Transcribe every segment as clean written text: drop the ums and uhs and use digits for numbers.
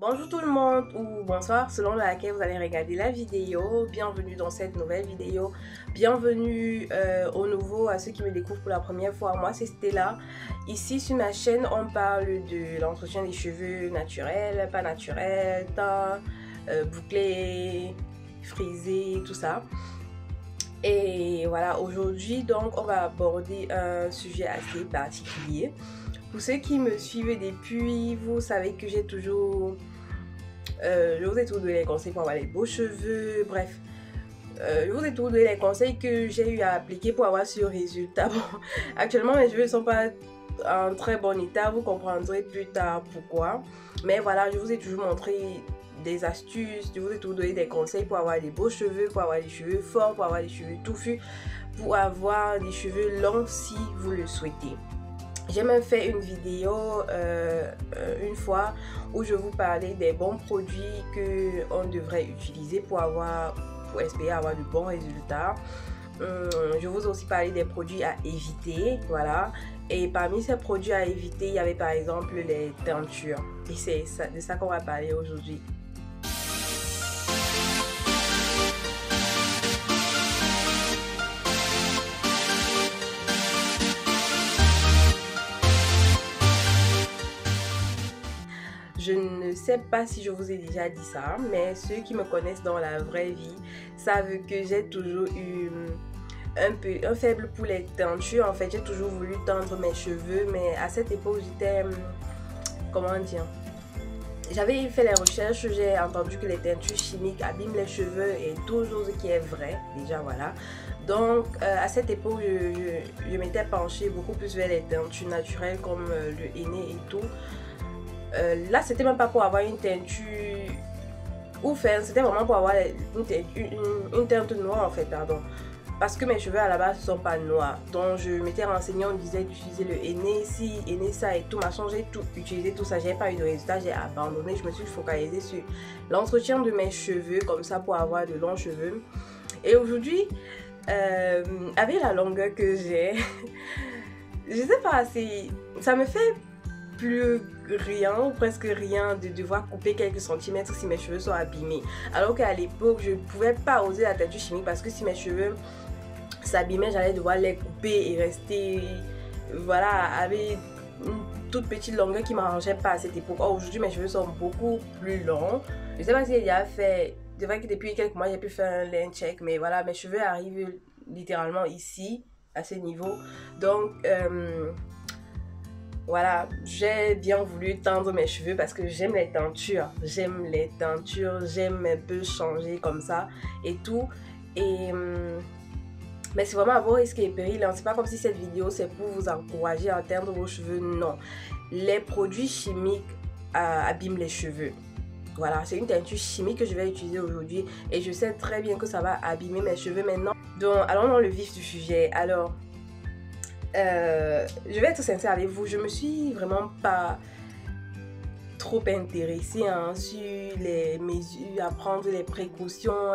Bonjour tout le monde ou bonsoir selon laquelle vous allez regarder la vidéo. Bienvenue dans cette nouvelle vidéo. Bienvenue au nouveau à ceux qui me découvrent pour la première fois. Moi c'est Stella. Ici sur ma chaîne on parle de l'entretien des cheveux naturels, pas naturels, teint, bouclé, frisé, tout ça. Et voilà, aujourd'hui donc on va aborder un sujet assez particulier. Pour ceux qui me suivent depuis, vous savez que j'ai toujours... je vous ai toujours donné les conseils pour avoir les beaux cheveux, bref. Je vous ai toujours donné les conseils que j'ai eu à appliquer pour avoir ce résultat. Bon, actuellement mes cheveux ne sont pas en très bon état, vous comprendrez plus tard pourquoi. Mais voilà, je vous ai toujours montré des astuces, je vous ai toujours donné des conseils pour avoir des beaux cheveux, pour avoir des cheveux forts, pour avoir des cheveux touffus, pour avoir des cheveux longs si vous le souhaitez. J'ai même fait une vidéo une fois où je vous parlais des bons produits qu'on devrait utiliser pour espérer avoir de bons résultats. Je vous ai aussi parlé des produits à éviter, voilà. Et parmi ces produits à éviter, il y avait par exemple les teintures. Et c'est de ça qu'on va parler aujourd'hui. Je ne sais pas si je vous ai déjà dit ça, mais ceux qui me connaissent dans la vraie vie savent que j'ai toujours eu un faible pour les teintures. En fait, j'ai toujours voulu teindre mes cheveux, mais à cette époque, j'étais... comment dire? J'avais fait les recherches, j'ai entendu que les teintures chimiques abîment les cheveux et tout chose qui est vrai, déjà voilà. Donc à cette époque, je m'étais penchée beaucoup plus vers les teintures naturelles comme le henné et tout. Là c'était même pas pour avoir une teinture ouf, c'était vraiment pour avoir une teinte noire en fait, pardon, parce que mes cheveux à la base ne sont pas noirs. Donc je m'étais renseignée, on me disait d'utiliser le henné, si henné ça et tout machin. J'ai tout utilisé, tout ça, j'ai pas eu de résultat, j'ai abandonné. Je me suis focalisée sur l'entretien de mes cheveux comme ça pour avoir de longs cheveux. Et aujourd'hui avec la longueur que j'ai je sais pas, ça me fait plus rien ou presque rien de devoir couper quelques centimètres si mes cheveux sont abîmés, alors qu'à l'époque je ne pouvais pas oser la teinture chimique parce que si mes cheveux s'abîmaient, j'allais devoir les couper et rester voilà avec une toute petite longueur qui m'arrangeait pas à cette époque. Aujourd'hui mes cheveux sont beaucoup plus longs. Je sais pas si il y a fait, c'est vrai que depuis quelques mois j'ai pu faire un lane check, mais voilà, mes cheveux arrivent littéralement ici à ce niveau. Donc voilà, j'ai bien voulu teindre mes cheveux parce que j'aime les teintures. J'aime un peu changer comme ça et tout. Mais c'est vraiment à vos risques et périls. C'est pas comme si cette vidéo c'est pour vous encourager à teindre vos cheveux. Non, les produits chimiques abîment les cheveux. Voilà, c'est une teinture chimique que je vais utiliser aujourd'hui et je sais très bien que ça va abîmer mes cheveux maintenant. Donc allons dans le vif du sujet. Alors je vais être sincère avec vous, je me suis vraiment pas trop intéressée sur les mesures, à prendre les précautions,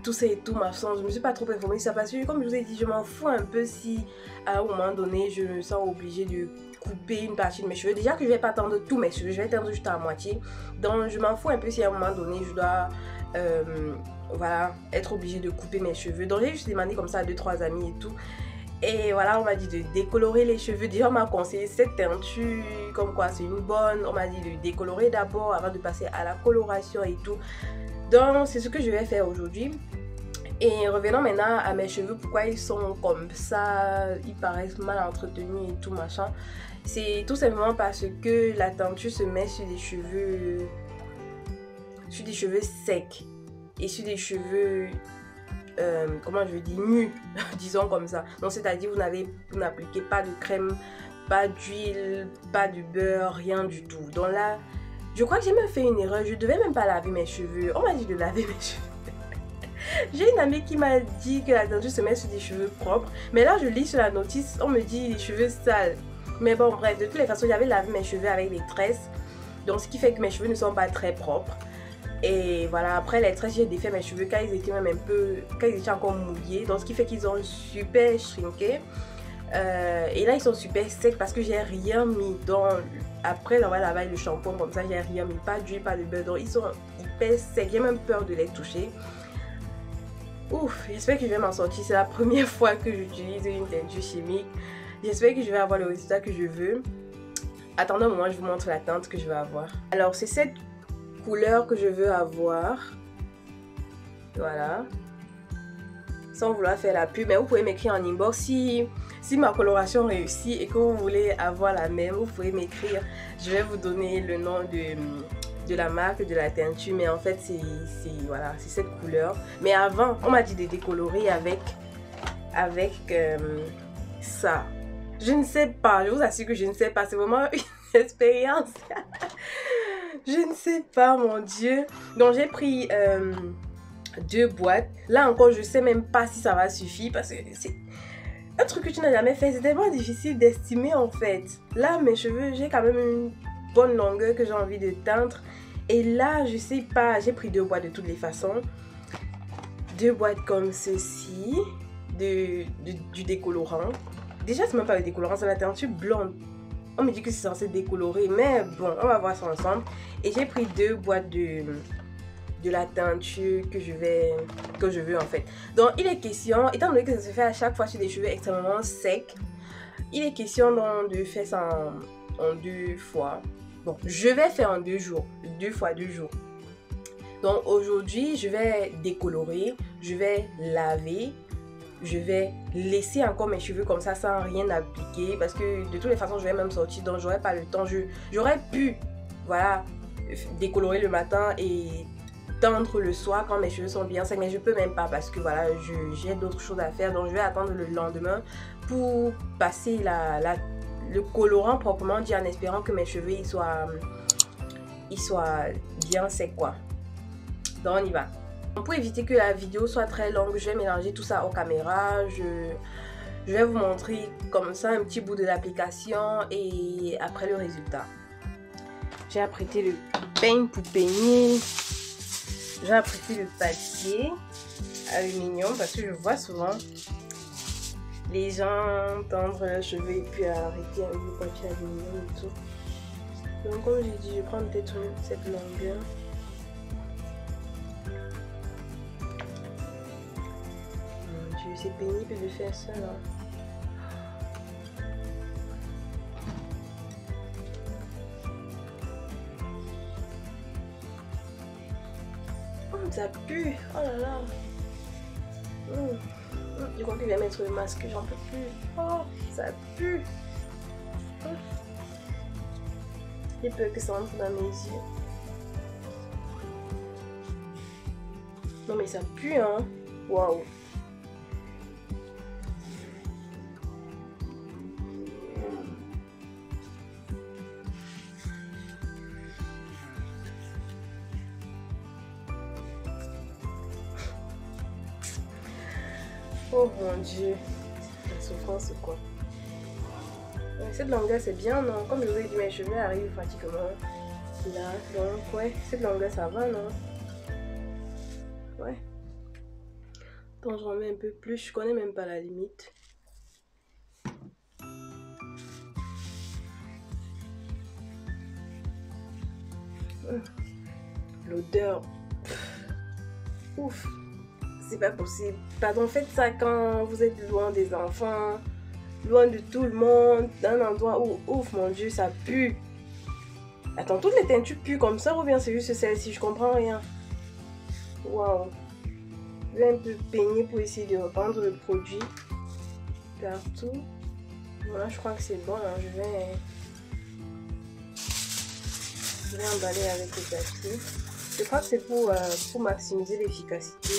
tout ça et tout machin. Je me suis pas trop informée sur ça parce que comme je vous ai dit, je m'en fous un peu si à un moment donné je me sens obligée de couper une partie de mes cheveux. Déjà que je vais pas teindre tous mes cheveux, je vais teindre juste à moitié. Donc je m'en fous un peu si à un moment donné je dois voilà, être obligée de couper mes cheveux. Donc j'ai juste demandé comme ça à 2-3 amis et tout. Et voilà, on m'a dit de décolorer les cheveux. Déjà, on m'a conseillé cette teinture, comme quoi c'est une bonne. On m'a dit de décolorer d'abord avant de passer à la coloration et tout. Donc, c'est ce que je vais faire aujourd'hui. Et revenons maintenant à mes cheveux, pourquoi ils sont comme ça, ils paraissent mal entretenus et tout machin. C'est tout simplement parce que la teinture se met sur des cheveux secs et sur des cheveux... comment je dis, nu, disons comme ça. Donc c'est-à-dire vous n'appliquez pas de crème, pas d'huile, pas de beurre, rien du tout. Donc là, je crois que j'ai même fait une erreur. Je devais même pas laver mes cheveux. On m'a dit de laver mes cheveux. J'ai une amie qui m'a dit que la teinture se met sur des cheveux propres. Mais là, je lis sur la notice, on me dit les cheveux sales. Mais bon, bref, de toutes les façons, j'avais lavé mes cheveux avec des tresses. Donc ce qui fait que mes cheveux ne sont pas très propres. Et voilà, après les tresses, j'ai défait mes cheveux quand ils étaient même quand ils étaient encore mouillés. Donc ce qui fait qu'ils ont super shrinké. Et là ils sont super secs parce que j'ai rien mis dans... Après avoir lavé avec le shampoing comme ça, j'ai rien mis, pas d'huile, pas de beurre, donc ils sont hyper secs, j'ai même peur de les toucher. Ouf, j'espère que je vais m'en sortir, c'est la première fois que j'utilise une teinture chimique. J'espère que je vais avoir le résultat que je veux. Attendez un moment, je vous montre la teinte que je vais avoir. Alors c'est cette couleur que je veux avoir. Voilà. Sans vouloir faire la pub, mais vous pouvez m'écrire en inbox si ma coloration réussit et que vous voulez avoir la même, vous pouvez m'écrire. Je vais vous donner le nom de la marque de la teinture, mais en fait voilà, c'est cette couleur. Mais avant, on m'a dit de décolorer avec ça. Je ne sais pas, je vous assure que je ne sais pas, c'est vraiment une expérience. Je ne sais pas, mon Dieu. Donc j'ai pris 2 boîtes. Là encore, je sais même pas si ça va suffire parce que c'est un truc que tu n'as jamais fait. C'est tellement difficile d'estimer en fait. Là, mes cheveux, j'ai quand même une bonne longueur que j'ai envie de teindre. Et là, je sais pas, j'ai pris 2 boîtes de toutes les façons. 2 boîtes comme ceci, du décolorant. Déjà, c'est même pas le décolorant, c'est la teinture blonde. On me dit que c'est censé décolorer, mais bon, on va voir ça ensemble. Et j'ai pris 2 boîtes de la teinture que je veux en fait. Donc il est question, étant donné que ça se fait à chaque fois sur des cheveux extrêmement secs, il est question de faire ça en 2 fois. Bon, je vais faire en 2 jours, 2 fois 2 jours. Donc aujourd'hui, je vais décolorer, je vais laver, je vais laisser encore mes cheveux comme ça sans rien appliquer parce que de toutes les façons, je vais même sortir, donc j'aurais pas le temps. J'aurais pu, voilà, décolorer le matin et teindre le soir quand mes cheveux sont bien secs, mais je peux même pas parce que voilà, j'ai d'autres choses à faire, donc je vais attendre le lendemain pour passer le colorant proprement dit en espérant que mes cheveux ils soient bien secs quoi. Donc on y va. Pour éviter que la vidéo soit très longue, je vais mélanger tout ça en caméra. Je vais vous montrer comme ça un petit bout de l'application et après le résultat. J'ai apprêté le peigne pour peigner. J'ai apprêté le papier aluminium parce que je vois souvent les gens tendre leurs cheveux et puis arrêter avec le papier aluminium et tout. Donc comme j'ai dit, je vais prendre peut-être cette longueur. Mon Dieu, c'est pénible de faire ça là. Ça pue, oh là là. Je crois qu'il va mettre le masque, j'en peux plus. Oh, ça pue. J'ai peur que ça entre dans mes yeux. Non mais ça pue hein. Waouh. Oh mon Dieu, la souffrance quoi. Cette longueur c'est bien non? Comme je vous ai dit, mes cheveux arrivent pratiquement là. Donc ouais, cette longueur ça va non? Ouais. Donc je remets un peu plus, je connais même pas la limite. L'odeur. Ouf. C'est pas possible. Pardon, faites ça quand vous êtes loin des enfants, loin de tout le monde, dans un endroit où, ouf, mon Dieu, ça pue. Attends, toutes les teintures puent comme ça ou bien c'est juste celle-ci? Je comprends rien. Waouh. Je vais un peu peigner pour essayer de reprendre le produit partout. Voilà, je crois que c'est bon. Hein. Je vais emballer avec le papier. Je crois que c'est pour maximiser l'efficacité.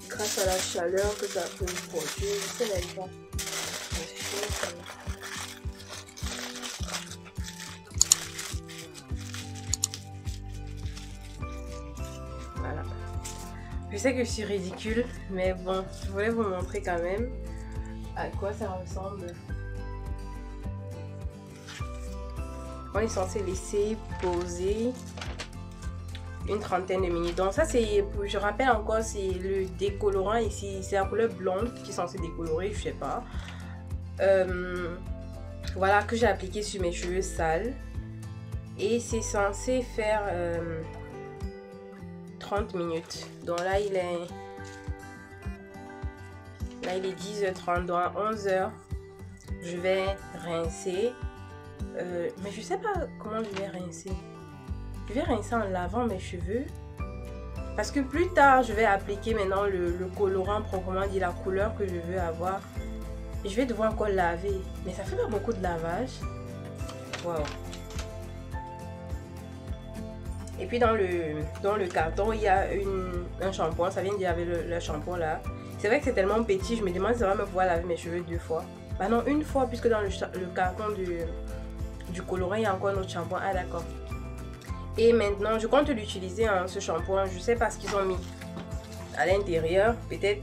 Grâce à la chaleur que ça peut produire, je sais même pas. Voilà. Je sais que je suis ridicule, mais bon, je voulais vous montrer quand même à quoi ça ressemble. On est censé laisser poser une trentaine de minutes. Donc ça c'est, je rappelle encore, c'est le décolorant ici, c'est la couleur blonde qui est censée décolorer, je sais pas. Voilà, que j'ai appliqué sur mes cheveux sales. Et c'est censé faire 30 minutes. Donc là, il est 10h30. Donc à 11h, je vais rincer. Mais je sais pas comment je vais rincer. Je vais rincer en lavant mes cheveux. Parce que plus tard, je vais appliquer maintenant le colorant proprement dit, la couleur que je veux avoir. Je vais devoir encore laver. Mais ça fait pas beaucoup de lavage. Wow. Et puis dans le carton, il y a un shampoing. Ça vient dire avec le shampoing là. C'est vrai que c'est tellement petit. Je me demande si ça va me pouvoir laver mes cheveux 2 fois. Bah non, une fois, puisque dans le carton du colorant, il y a encore un autre shampoing. Ah d'accord. Et maintenant, je compte l'utiliser, hein, ce shampoing. Je sais pas ce qu'ils ont mis à l'intérieur. Peut-être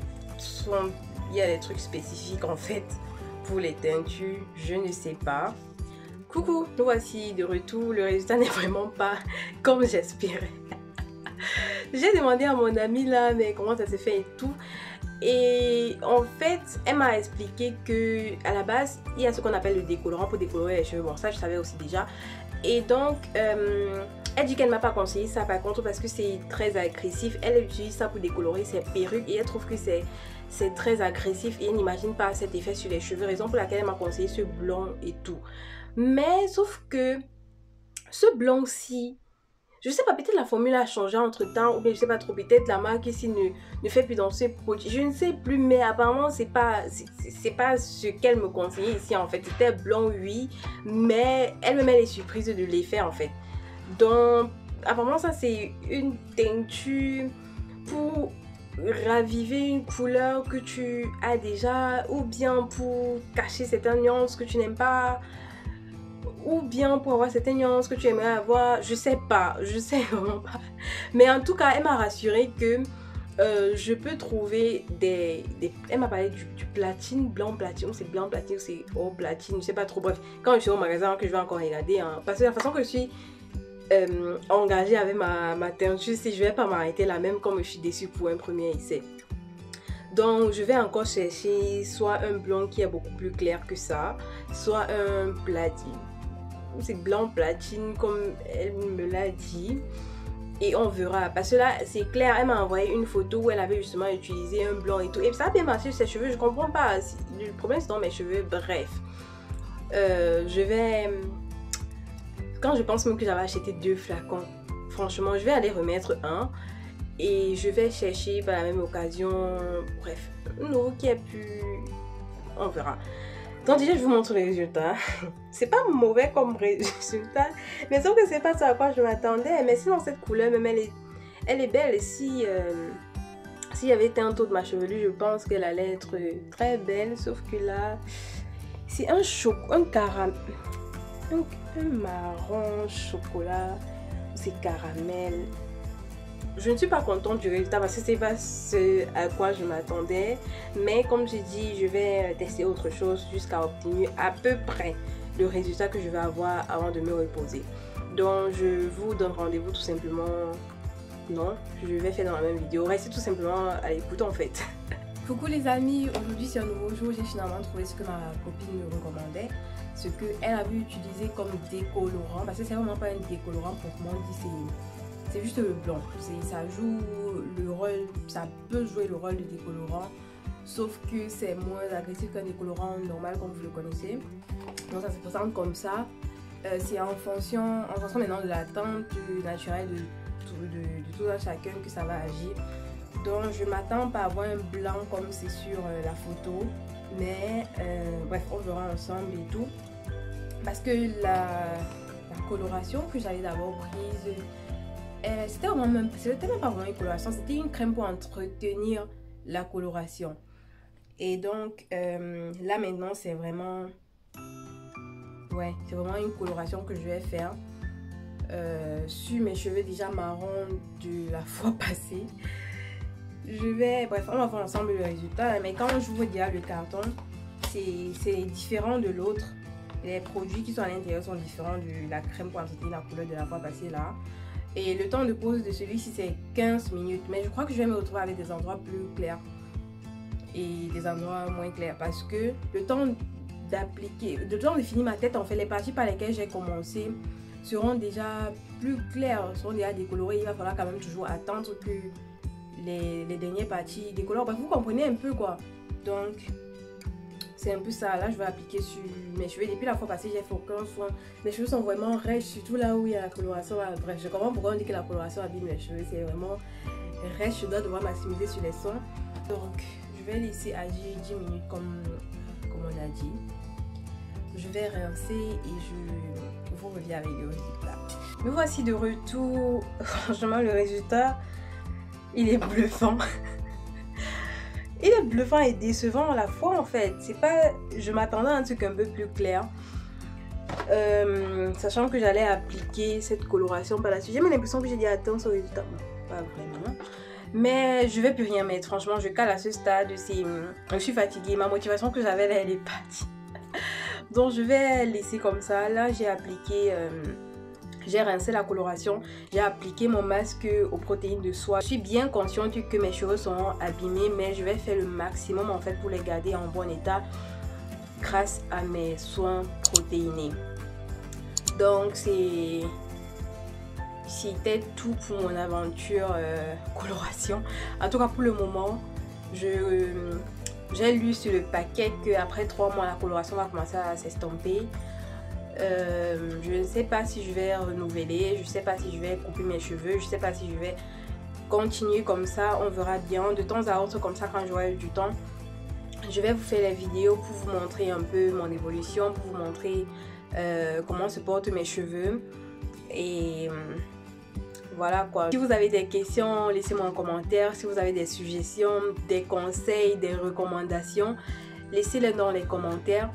il y a des trucs spécifiques en fait pour les teintures. Je ne sais pas. Coucou, nous voici de retour. Le résultat n'est vraiment pas comme j'espérais. J'ai demandé à mon amie là, mais comment ça s'est fait et tout. Et en fait, elle m'a expliqué que à la base, il y a ce qu'on appelle le décolorant pour décolorer les cheveux. Bon, ça je savais aussi déjà. Et donc, elle dit qu'elle ne m'a pas conseillé ça par contre parce que c'est très agressif. Elle utilise ça pour décolorer ses perruques et elle trouve que c'est très agressif et elle n'imagine pas cet effet sur les cheveux. Raison pour laquelle elle m'a conseillé ce blond et tout. Mais sauf que ce blond-ci, je sais pas, peut-être la formule a changé entre temps ou bien je sais pas trop, peut-être la marque ici ne fait plus dans ce produit. Je ne sais plus, mais apparemment c'est pas ce qu'elle me conseillait ici en fait. C'était blond, oui, mais elle me met les surprises de l'effet en fait. Donc apparemment ça c'est une teinture pour raviver une couleur que tu as déjà ou bien pour cacher certaines nuances que tu n'aimes pas. Ou bien pour avoir certaines nuances que tu aimerais avoir, je sais vraiment pas. Mais en tout cas, elle m'a rassuré que je peux trouver elle m'a parlé du platine, blanc platine, ou c'est blanc platine, ou c'est haut platine, je sais pas trop. Bref, quand je suis au magasin, que je vais encore regarder, hein, parce que la façon que je suis engagée avec ma teinture, si je vais pas m'arrêter là, même comme je suis déçue pour un premier essai. Donc je vais encore chercher soit un blond qui est beaucoup plus clair que ça, soit un platine. C'est blanc platine comme elle me l'a dit et on verra parce que là c'est clair. Elle m'a envoyé une photo où elle avait justement utilisé un blanc et tout et ça a bien marché sur ses cheveux. Je comprends pas, le problème c'est dans mes cheveux. Bref, je vais, quand je pense même que j'avais acheté 2 flacons, franchement je vais aller remettre un et je vais chercher par la même occasion, bref, un nouveau qui a pu, on verra. Donc déjà je vous montre les résultats. C'est pas mauvais comme résultat, mais sauf que c'est pas ça à quoi je m'attendais. Mais sinon cette couleur même elle est belle. Si il y avait été un taux de ma chevelure, je pense qu'elle allait être très belle. Sauf que là c'est un caramel, un marron chocolat, c'est caramel. Je ne suis pas contente du résultat parce que c'est pas ce à quoi je m'attendais. Mais comme j'ai dit, je vais tester autre chose jusqu'à obtenir à peu près le résultat que je vais avoir avant de me reposer. Donc je vous donne rendez-vous tout simplement. Non, je vais faire dans la même vidéo. Restez tout simplement à l'écoute en fait. Coucou les amis, aujourd'hui c'est un nouveau jour. J'ai finalement trouvé ce que ma copine me recommandait. Ce qu'elle avait utilisé comme décolorant. Parce que c'est vraiment pas un décolorant proprement dit, c'est juste le blanc. Ça joue le rôle, ça peut jouer le rôle de décolorant, sauf que c'est moins agressif qu'un décolorant normal comme vous le connaissez. Donc ça se présente comme ça. C'est en fonction maintenant de la teinte naturelle de tout un chacun que ça va agir. Donc je m'attends pas à avoir un blanc comme c'est sur la photo, mais bref on verra ensemble et tout. Parce que la coloration que j'avais d'abord prise, c'était même pas vraiment une coloration, c'était une crème pour entretenir la coloration. Et donc là maintenant c'est vraiment une coloration que je vais faire sur mes cheveux déjà marrons de la fois passée. Bref, on va voir ensemble le résultat, mais quand je vous dis le carton, c'est différent de l'autre. Les produits qui sont à l'intérieur sont différents de la crème pour entretenir la couleur de la fois passée là. Et le temps de pose de celui-ci c'est 15 minutes. Mais je crois que je vais me retrouver avec des endroits plus clairs et des endroits moins clairs. Parce que le temps d'appliquer, de temps définir ma tête, en fait, les parties par lesquelles j'ai commencé seront déjà plus claires, seront déjà décolorées. Il va falloir quand même toujours attendre que les dernières parties décolorent. Bref, vous comprenez un peu quoi. Donc, c'est un peu ça. Là, je vais appliquer sur mes cheveux. Depuis la fois passée, j'ai fait aucun soin. Mes cheveux sont vraiment raides, surtout là où il y a la coloration. Bref, je comprends pourquoi on dit que la coloration abîme les cheveux. C'est vraiment raides. Je dois devoir maximiser sur les soins. Donc, je vais laisser agir 10 minutes comme on a dit. Je vais rincer et je vous reviens avec le résultat. Me voici de retour. Franchement, le résultat, il est bluffant. Il est bluffant et décevant à la fois en fait. C'est pas, je m'attendais à un truc un peu plus clair. Sachant que j'allais appliquer cette coloration par la suite. J'ai même l'impression que j'ai dit attends ce résultat. Bon, pas vraiment. Mais je vais plus rien mettre. Franchement, je cale à ce stade. Je suis fatiguée. Ma motivation que j'avais là, elle est partie. Donc je vais laisser comme ça. Là, j'ai appliqué... j'ai rincé la coloration, j'ai appliqué mon masque aux protéines de soie. Je suis bien consciente que mes cheveux seront abîmés, mais je vais faire le maximum en fait pour les garder en bon état grâce à mes soins protéinés. Donc c'était tout pour mon aventure coloration. En tout cas pour le moment, j'ai lu sur le paquet qu'après 3 mois la coloration va commencer à s'estomper. Je ne sais pas si je vais renouveler, je ne sais pas si je vais couper mes cheveux, je ne sais pas si je vais continuer comme ça, on verra bien. De temps à autre comme ça quand j'aurai du temps, je vais vous faire les vidéos pour vous montrer un peu mon évolution, pour vous montrer comment se portent mes cheveux. Et voilà quoi. Si vous avez des questions, laissez-moi en commentaire. Si vous avez des suggestions, des conseils, des recommandations, laissez-les dans les commentaires.